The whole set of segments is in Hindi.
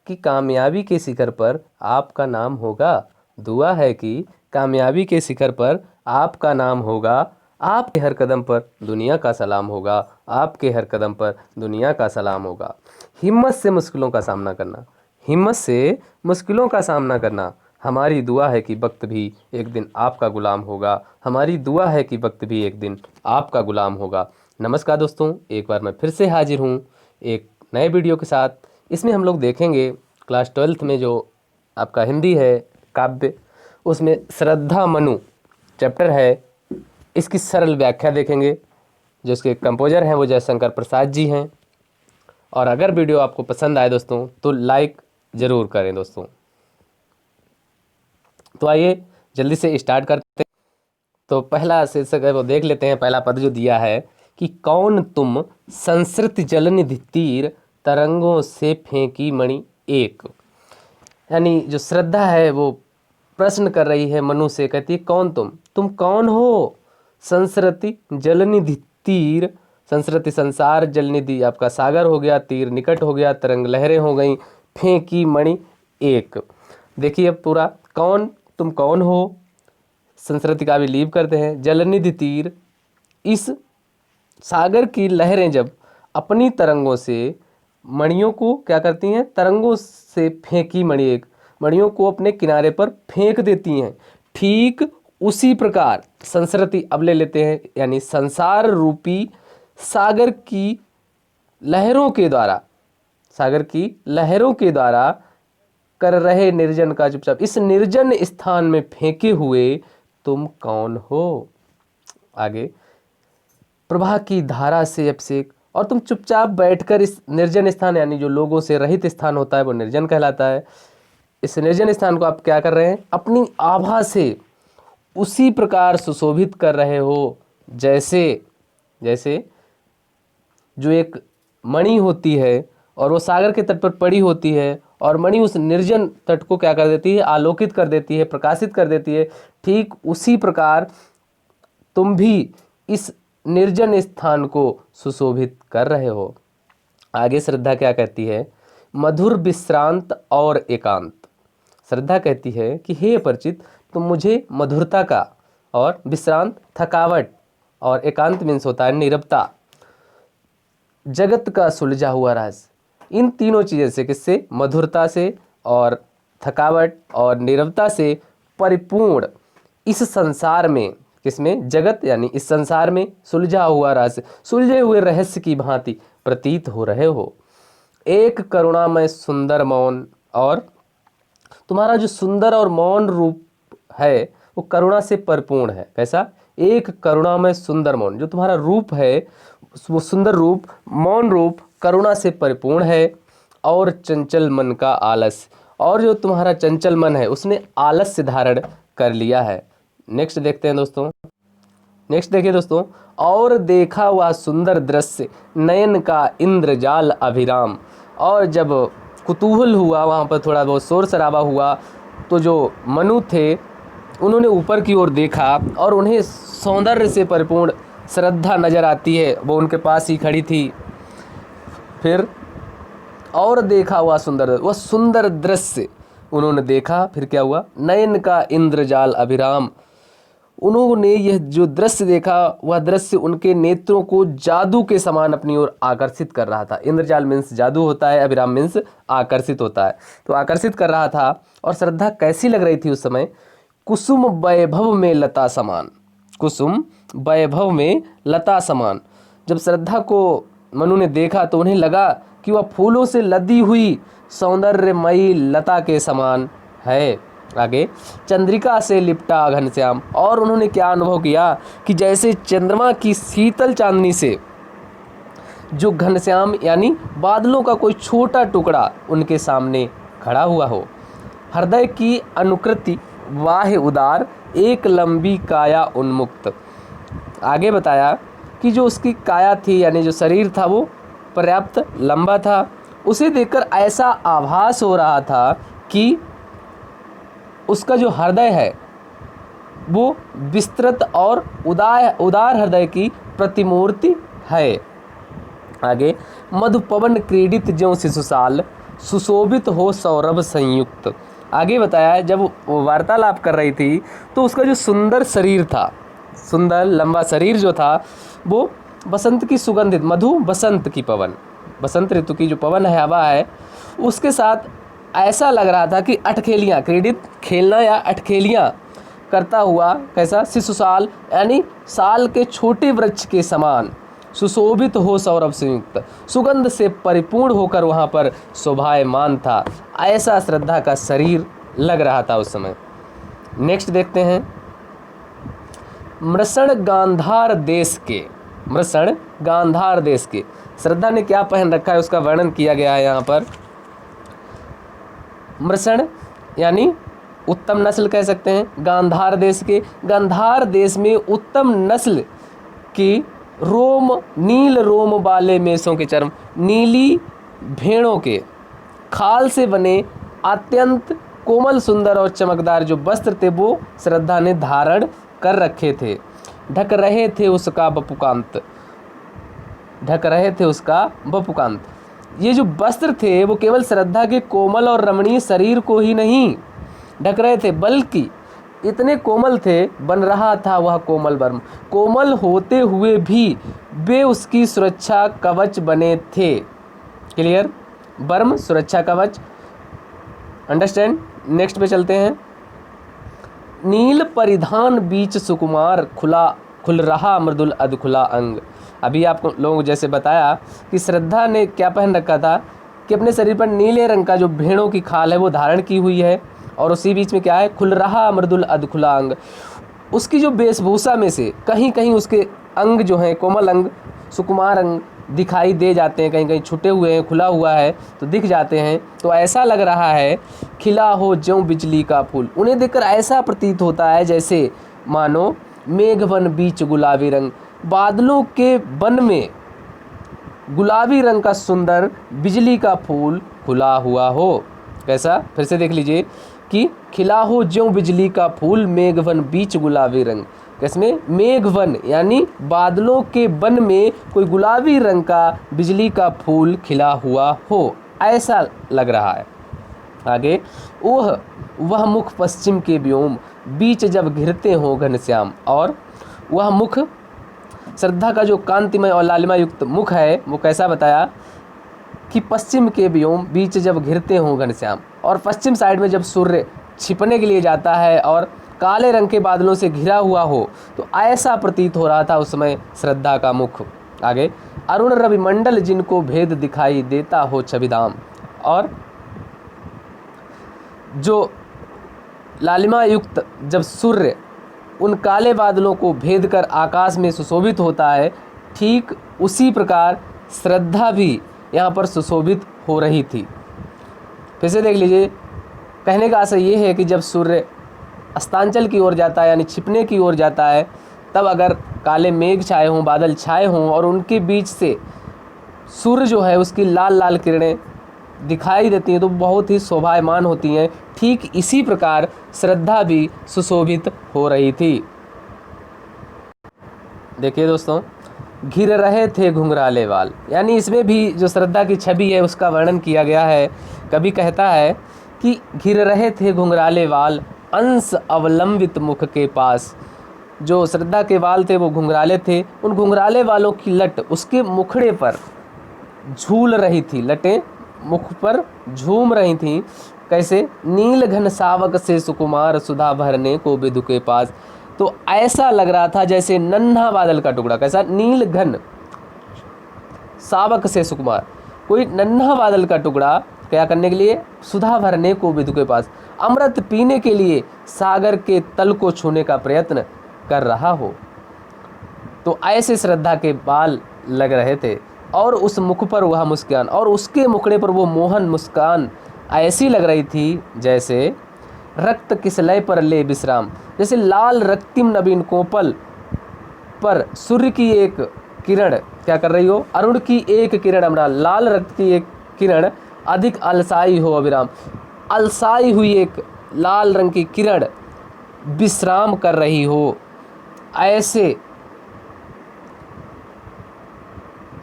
कि कामयाबी के शिखर पर आपका नाम होगा। दुआ है कि कामयाबी के शिखर पर आपका नाम होगा। आपके हर कदम पर दुनिया का सलाम होगा। आपके हर कदम पर दुनिया का सलाम होगा। हिम्मत से मुश्किलों का सामना करना, हिम्मत से मुश्किलों का सामना करना। हमारी दुआ है कि वक्त भी एक दिन आपका गुलाम होगा। हमारी दुआ है कि वक्त भी एक दिन आपका गुलाम होगा। नमस्कार दोस्तों, एक बार मैं फिर से हाजिर हूँ एक नए वीडियो के साथ। इसमें हम लोग देखेंगे क्लास 12th में जो आपका हिंदी है काव्य, उसमें श्रद्धा मनु चैप्टर है, इसकी सरल व्याख्या देखेंगे। जो इसके कंपोजर हैं वो जयशंकर प्रसाद जी हैं। और अगर वीडियो आपको पसंद आए दोस्तों तो लाइक ज़रूर करें दोस्तों। तो आइए जल्दी से स्टार्ट करते हैं। तो पहला शीर्षक है वो देख लेते हैं। पहला पद जो दिया है कि कौन तुम संसृत जलनिधि तीर तरंगों से फेंकी मणि एक। यानी जो श्रद्धा है वो प्रश्न कर रही है मनु से, कहती है कौन तुम कौन हो। संसृति जलनिधि तीर, संसृति संसार, जलनिधि आपका सागर हो गया, तीर निकट हो गया, तरंग लहरें हो गई, फेंकी मणि एक। देखिए अब पूरा, कौन तुम कौन हो, संस्कृति का भी लीव करते हैं। जलनिधि तीर, इस सागर की लहरें जब अपनी तरंगों से मणियों को क्या करती हैं, तरंगों से फेंकी मणि एक, मणियों को अपने किनारे पर फेंक देती हैं। ठीक उसी प्रकार संस्कृति अब ले लेते हैं, यानी संसार रूपी सागर की लहरों के द्वारा, सागर की लहरों के द्वारा कर रहे निर्जन का चुपचाप, इस निर्जन स्थान में फेंके हुए तुम कौन हो। आगे, प्रवाह की धारा से अभिषेक, और तुम चुपचाप बैठकर इस निर्जन स्थान, यानी जो लोगों से रहित स्थान होता है वो निर्जन कहलाता है, इस निर्जन स्थान को आप क्या कर रहे हैं, अपनी आभा से उसी प्रकार सुशोभित कर रहे हो जैसे जैसे जो एक मणि होती है और वो सागर के तट पर पड़ी होती है, और मणि उस निर्जन तट को क्या कर देती है, आलोकित कर देती है, प्रकाशित कर देती है। ठीक उसी प्रकार तुम भी इस निर्जन स्थान को सुशोभित कर रहे हो। आगे श्रद्धा क्या कहती है, मधुर विश्रांत और एकांत। श्रद्धा कहती है कि हे परिचित, तुम मुझे मधुरता का, और विश्रांत थकावट, और एकांत मीन्स होता है नीरवता, जगत का सुलझा हुआ राज, इन तीनों चीज़ों से, किससे, मधुरता से और थकावट और नीरवता से परिपूर्ण इस संसार में, किसमें, जगत यानी इस संसार में सुलझा हुआ रहस्य, सुलझे हुए रहस्य की भांति प्रतीत हो रहे हो। एक करुणामय सुंदर मौन, और तुम्हारा जो सुंदर और मौन रूप है वो करुणा से परिपूर्ण है। कैसा, एक करुणामय सुंदर मौन, जो तुम्हारा रूप है वो सुंदर रूप, मौन रूप, करुणा से परिपूर्ण है। और चंचल मन का आलस, और जो तुम्हारा चंचल मन है उसने आलस्य धारण कर लिया है। नेक्स्ट देखते हैं दोस्तों, नेक्स्ट देखिए दोस्तों, और देखा वह सुंदर दृश्य नयन का इंद्रजाल अभिराम। और जब कुतूहल हुआ, वहाँ पर थोड़ा बहुत शोर शराबा हुआ, तो जो मनु थे उन्होंने ऊपर की ओर देखा और उन्हें सौंदर्य से परिपूर्ण श्रद्धा नजर आती है, वो उनके पास ही खड़ी थी। फिर और देखा हुआ सुंदर, वह सुंदर दृश्य उन्होंने देखा, फिर क्या हुआ, नयन का इंद्रजाल अभिराम। उन्होंने यह जो दृश्य देखा, वह दृश्य उनके नेत्रों को जादू के समान अपनी ओर आकर्षित कर रहा था। इंद्रजाल मीन्स जादू होता है, अभिराम मीन्स आकर्षित होता है, तो आकर्षित कर रहा था। और श्रद्धा कैसी लग रही थी उस समय, कुसुम वैभव में लता समान, कुसुम वैभव में लता समान। जब श्रद्धा को मनु ने देखा तो उन्हें लगा कि वह फूलों से लदी हुई सौंदर्यमयी लता के समान है। आगे, चंद्रिका से लिपटा घनश्याम, और उन्होंने क्या अनुभव किया कि जैसे चंद्रमा की शीतल चांदनी से जो घनश्याम यानी बादलों का कोई छोटा टुकड़ा उनके सामने खड़ा हुआ हो। हृदय की अनुकृति वाह्य उदार, एक लंबी काया उन्मुक्त। आगे बताया कि जो उसकी काया थी, यानी जो शरीर था वो पर्याप्त लंबा था। उसे देखकर ऐसा आभास हो रहा था कि उसका जो हृदय है वो विस्तृत और उदार हृदय की प्रतिमूर्ति है। आगे, मधुपवन क्रीडित ज्यों शिशुशाल, सुशोभित हो सौरभ संयुक्त। आगे बताया है जब वो वार्तालाप कर रही थी तो उसका जो सुंदर शरीर था, सुंदर लंबा शरीर जो था वो बसंत की सुगंधित मधु बसंत की पवन, बसंत ऋतु की जो पवन है, हवा है, उसके साथ ऐसा लग रहा था कि अटखेलियाँ, क्रीडित खेलना या अटखेलियाँ करता हुआ, कैसा, शिशुसाल यानी साल के छोटे वृक्ष के समान, सुशोभित हो सौरभ संयुक्त, सुगंध से परिपूर्ण होकर वहाँ पर शोभायमान था। ऐसा श्रद्धा का शरीर लग रहा था उस समय। नेक्स्ट देखते हैं, मृषण गांधार देश के, मृषण गांधार देश के श्रद्धा ने क्या पहन रखा है उसका वर्णन किया गया है यहाँ पर। मृषण यानी उत्तम नस्ल कह सकते हैं, गांधार देश के, गांधार देश में उत्तम नस्ल की रोम, नील रोम वाले मेषों के चर्म, नीली भेड़ों के खाल से बने अत्यंत कोमल, सुंदर और चमकदार जो वस्त्र थे वो श्रद्धा ने धारण कर रखे थे। ढक रहे थे उसका बपुकांत, ढक रहे थे उसका बपुकांत। ये जो वस्त्र थे वो केवल श्रद्धा के कोमल और रमणीय शरीर को ही नहीं ढक रहे थे, बल्कि इतने कोमल थे, बन रहा था वह कोमल वर्म, कोमल होते हुए भी वे उसकी सुरक्षा कवच बने थे। क्लियर, वर्म सुरक्षा कवच, अंडरस्टैंड। नेक्स्ट पे चलते हैं, नील परिधान बीच सुकुमार, खुल रहा मृदुल अधखुला अंग। अभी आपको लोगों जैसे बताया कि श्रद्धा ने क्या पहन रखा था कि अपने शरीर पर नीले रंग का जो भेड़ों की खाल है वो धारण की हुई है, और उसी बीच में क्या है, खुल रहा मृदुल अधखुला अंग। उसकी जो वेशभूषा में से कहीं कहीं उसके अंग जो हैं, कोमल अंग, सुकुमार अंग दिखाई दे जाते हैं, कहीं कहीं छुटे हुए हैं, खुला हुआ है तो दिख जाते हैं। तो ऐसा लग रहा है खिला हो ज्यों बिजली का फूल। उन्हें देखकर ऐसा प्रतीत होता है जैसे मानो मेघवन बीच गुलाबी रंग, बादलों के वन में गुलाबी रंग का सुंदर बिजली का फूल खुला हुआ हो। कैसा, फिर से देख लीजिए कि खिला हो ज्यों बिजली का फूल, मेघवन बीच गुलाबी रंग। किसमें, मेघवन यानी बादलों के वन में कोई गुलाबी रंग का बिजली का फूल खिला हुआ हो, ऐसा लग रहा है। आगे, वह मुख पश्चिम के व्योम बीच जब घिरते हो घनश्याम। और वह मुख, श्रद्धा का जो कांतिमय और लालिमा युक्त मुख है वो कैसा बताया कि पश्चिम के व्योम बीच जब घिरते हो घनश्याम, और पश्चिम साइड में जब सूर्य छिपने के लिए जाता है और काले रंग के बादलों से घिरा हुआ हो, तो ऐसा प्रतीत हो रहा था उस समय श्रद्धा का मुख। आगे, अरुण रवि मंडल जिनको भेद दिखाई देता हो छविधाम। और जो लालिमा युक्त जब सूर्य उन काले बादलों को भेद कर आकाश में सुशोभित होता है, ठीक उसी प्रकार श्रद्धा भी यहाँ पर सुशोभित हो रही थी। फिर से देख लीजिए, कहने का आशय ये है कि जब सूर्य अस्तांचल की ओर जाता है यानी छिपने की ओर जाता है, तब अगर काले मेघ छाए हों, बादल छाए हों और उनके बीच से सूर्य जो है उसकी लाल लाल किरणें दिखाई देती हैं तो बहुत ही शोभायमान होती हैं। ठीक इसी प्रकार श्रद्धा भी सुशोभित हो रही थी। देखिए दोस्तों, घिर रहे थे घुंघराले वाल, यानी इसमें भी जो श्रद्धा की छवि है उसका वर्णन किया गया है। कवि कहता है कि घिर रहे थे घुंघराले वाल अंश अवलंबित मुख के पास। जो श्रद्धा के वाल थे वो घुंघराले थे, उन घुंघराले वालों की लट उसके मुखड़े पर झूल रही थी, लटें मुख पर झूम रही थीं। कैसे, नील घन सावक से सुकुमार सुधा भरने को बिदु के पास। तो ऐसा लग रहा था जैसे नन्हा बादल का टुकड़ा। कैसा, नील घन सावक से सुकुमार, कोई नन्हा बादल का टुकड़ा क्या करने के लिए, सुधा भरने को बिदु के पास, अमृत पीने के लिए सागर के तल को छूने का प्रयत्न कर रहा हो। तो ऐसे श्रद्धा के बाल लग रहे थे और उस मुख पर वह मुस्कान, और उसके मुखड़े पर वो मोहन मुस्कान ऐसी लग रही थी जैसे रक्त किस लय पर ले विश्राम, जैसे लाल रक्तिम नवीन कोपल पर सूर्य की एक किरण क्या कर रही हो, अरुण की एक किरण अमरा, लाल रक्त की एक किरण अधिक अलसाई हो अविराम, अलसाई हुई एक लाल रंग की किरण विश्राम कर रही हो, ऐसे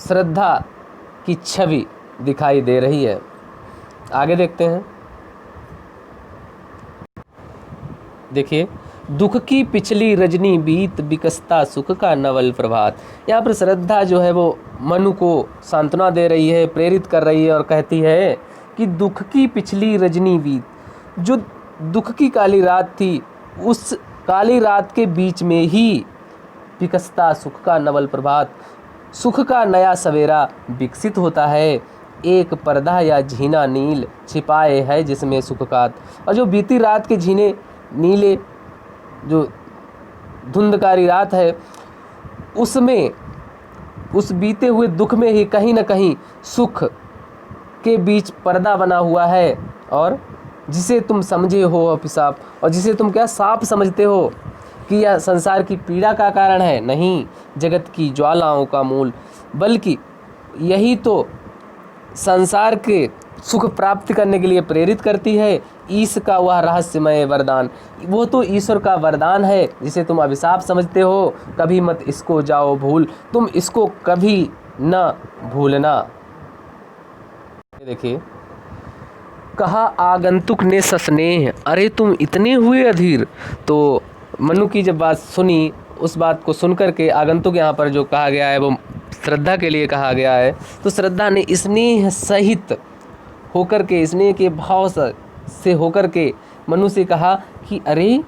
श्रद्धा की छवि दिखाई दे रही है। आगे देखते हैं। देखिए, दुख की पिछली रजनी बीत बिकसता सुख का नवल प्रभात। यहाँ पर श्रद्धा जो है वो मनु को सांत्वना दे रही है, प्रेरित कर रही है और कहती है कि दुख की पिछली रजनी बीत, जो दुख की काली रात थी उस काली रात के बीच में ही विकसता सुख का नवल प्रभात, सुख का नया सवेरा विकसित होता है। एक पर्दा या झीना नील छिपाए है जिसमें सुख का, और जो बीती रात के झीने नीले जो धुंधकारी रात है उसमें, उस बीते हुए दुख में ही कहीं ना कहीं सुख के बीच पर्दा बना हुआ है, और जिसे तुम समझे हो अभिशाप, और जिसे तुम क्या साफ समझते हो कि यह संसार की पीड़ा का कारण है, नहीं जगत की ज्वालाओं का मूल, बल्कि यही तो संसार के सुख प्राप्त करने के लिए प्रेरित करती है। ईश का वह रहस्यमय वरदान, वो तो ईश्वर का वरदान है जिसे तुम अभिशाप समझते हो। कभी मत इसको जाओ भूल, तुम इसको कभी न भूलना। देखिए, कहा आगंतुक ने सस्नेह, अरे तुम इतने हुए अधीर। तो मनु की जब बात सुनी, उस बात को सुनकर के आगंतुक यहाँ पर जो कहा गया है वो श्रद्धा के लिए कहा गया है। तो श्रद्धा ने स्नेह सहित होकर के, स्नेह के भाव से होकर के मनु से कहा कि अरे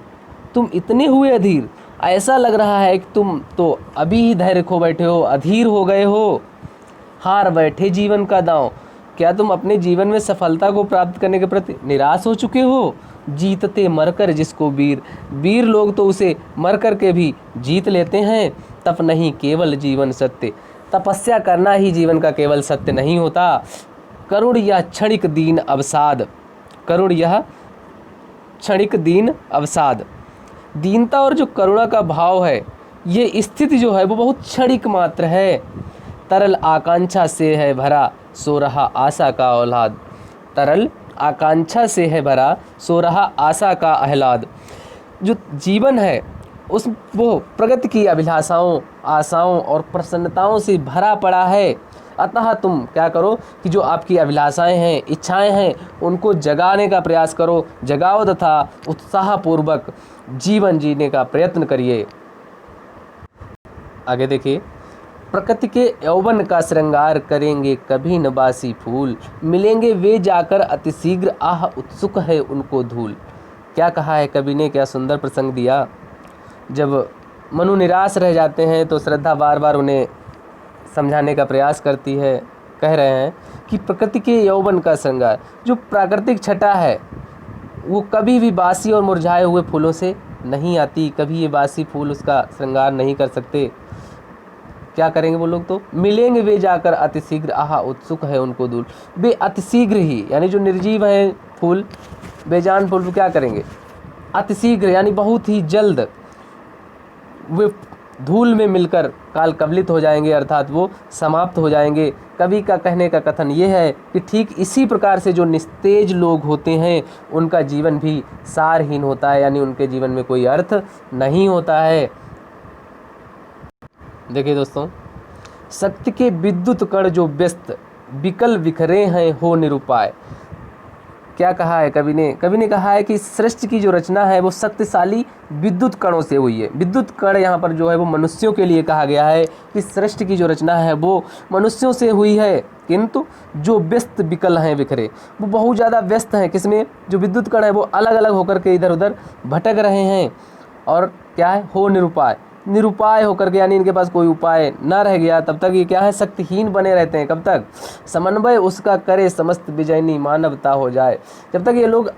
तुम इतने हुए अधीर, ऐसा लग रहा है कि तुम तो अभी ही धैर्य खो बैठे हो, अधीर हो गए हो, हार बैठे जीवन का दांव। क्या तुम अपने जीवन में सफलता को प्राप्त करने के प्रति निराश हो चुके हो? जीतते मरकर जिसको वीर, वीर लोग तो उसे मर कर के भी जीत लेते हैं। तप नहीं केवल जीवन सत्य, तपस्या करना ही जीवन का केवल सत्य नहीं होता। करुण यह क्षणिक दीन अवसाद, करुण यह क्षणिक दीन अवसाद, दीनता और जो करुणा का भाव है, ये स्थिति जो है वो बहुत क्षणिक मात्र है। तरल आकांक्षा से है भरा सो रहा आशा का औलाद, तरल आकांक्षा से है भरा सो रहा आशा का आह्लाद। जो जीवन है उस वो प्रगति की अभिलाषाओं, आशाओं और प्रसन्नताओं से भरा पड़ा है। अतः तुम क्या करो कि जो आपकी अभिलाषाएं हैं, इच्छाएं हैं, उनको जगाने का प्रयास करो, जगाओ तथा उत्साहपूर्वक जीवन जीने का प्रयत्न करिए। आगे देखिए, प्रकृति के यौवन का श्रृंगार करेंगे कभी न बासी फूल, मिलेंगे वे जाकर अतिशीघ्र आह उत्सुक है उनको धूल। क्या कहा है कवि ने, क्या सुंदर प्रसंग दिया। जब मनु निराश रह जाते हैं तो श्रद्धा बार बार उन्हें समझाने का प्रयास करती है। कह रहे हैं कि प्रकृति के यौवन का श्रृंगार, जो प्राकृतिक छटा है वो कभी भी बासी और मुरझाए हुए फूलों से नहीं आती, कभी ये बासी फूल उसका श्रृंगार नहीं कर सकते। क्या करेंगे वो लोग, तो मिलेंगे वे जाकर अतिशीघ्र आहा उत्सुक है उनको धूल। वे अतिशीघ्र ही, यानी जो निर्जीव है फूल, बेजान फूल, क्या करेंगे अतिशीघ्र, यानी बहुत ही जल्द वे धूल में मिलकर काल कवलित हो जाएंगे, अर्थात वो समाप्त हो जाएंगे। कवि का कहने का कथन ये है कि ठीक इसी प्रकार से जो निस्तेज लोग होते हैं उनका जीवन भी सारहीन होता है, यानी उनके जीवन में कोई अर्थ नहीं होता है। देखिए दोस्तों, शक्ति के विद्युत कण जो व्यस्त विकल बिखरे हैं हो निरुपाय। क्या कहा है कवि ने, कवि ने कहा है कि सृष्टि की जो रचना है वो शक्तिशाली विद्युत कणों से हुई है। विद्युत कण यहाँ पर जो है वो मनुष्यों के लिए कहा गया है कि सृष्टि की जो रचना है वो मनुष्यों से हुई है, किंतु जो व्यस्त विकल हैं, बिखरे, वो बहुत ज़्यादा व्यस्त हैं। किसमें, जो विद्युत कण है वो अलग अलग होकर के इधर उधर भटक रहे हैं। और क्या है, हो निरुपाय, निरुपाय होकर के, यानी इनके पास कोई उपाय ना रह गया, तब तक ये क्या है, शक्तिहीन बने रहते हैं। कब तक, समन्वय उसका करे समस्त विजयनी मानवता हो जाए। जब तक ये लोग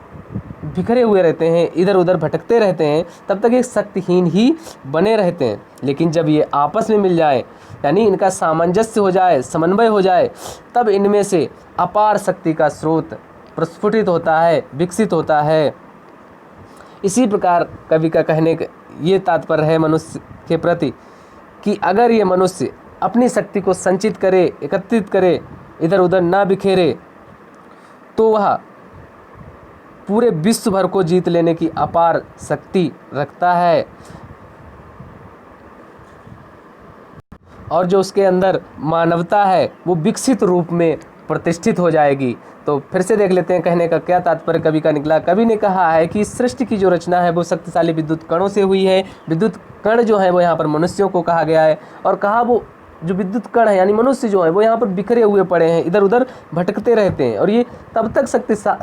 बिखरे हुए रहते हैं, इधर उधर भटकते रहते हैं, तब तक ये शक्तिहीन ही बने रहते हैं। लेकिन जब ये आपस में मिल जाए, यानी इनका सामंजस्य हो जाए, समन्वय हो जाए, तब इनमें से अपार शक्ति का स्रोत प्रस्फुटित होता है, विकसित होता है। इसी प्रकार कवि का कहने का ये तात्पर्य है मनुष्य के प्रति कि अगर ये मनुष्य अपनी शक्ति को संचित करे, एकत्रित करे, इधर उधर ना बिखेरे, तो वह पूरे विश्व भर को जीत लेने की अपार शक्ति रखता है। और जो उसके अंदर मानवता है वो विकसित रूप में प्रतिष्ठित हो जाएगी। तो फिर से देख लेते हैं कहने का क्या तात्पर्य कवि का निकला। कवि ने कहा है कि सृष्टि की जो रचना है वो शक्तिशाली विद्युत कणों से हुई है। विद्युत कण जो है वो यहाँ पर मनुष्यों को कहा गया है, और कहा वो जो विद्युत कण है यानी मनुष्य जो है वो यहाँ पर बिखरे हुए पड़े हैं, इधर उधर भटकते रहते हैं, और ये तब तक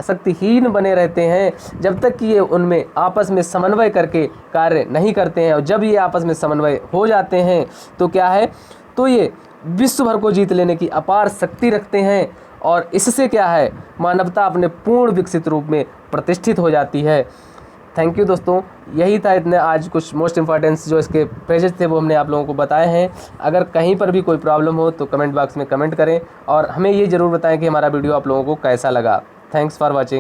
शक्तिहीन बने रहते हैं जब तक कि ये उनमें आपस में समन्वय करके कार्य नहीं करते हैं। और जब ये आपस में समन्वय हो जाते हैं तो क्या है, तो ये विश्व भर को जीत लेने की अपार शक्ति रखते हैं, और इससे क्या है, मानवता अपने पूर्ण विकसित रूप में प्रतिष्ठित हो जाती है। थैंक यू दोस्तों, यही था इतने आज कुछ मोस्ट इंपॉर्टेंट्स जो इसके पेजेस थे वो हमने आप लोगों को बताए हैं। अगर कहीं पर भी कोई प्रॉब्लम हो तो कमेंट बॉक्स में कमेंट करें, और हमें ये ज़रूर बताएं कि हमारा वीडियो आप लोगों को कैसा लगा। Thanks for watching.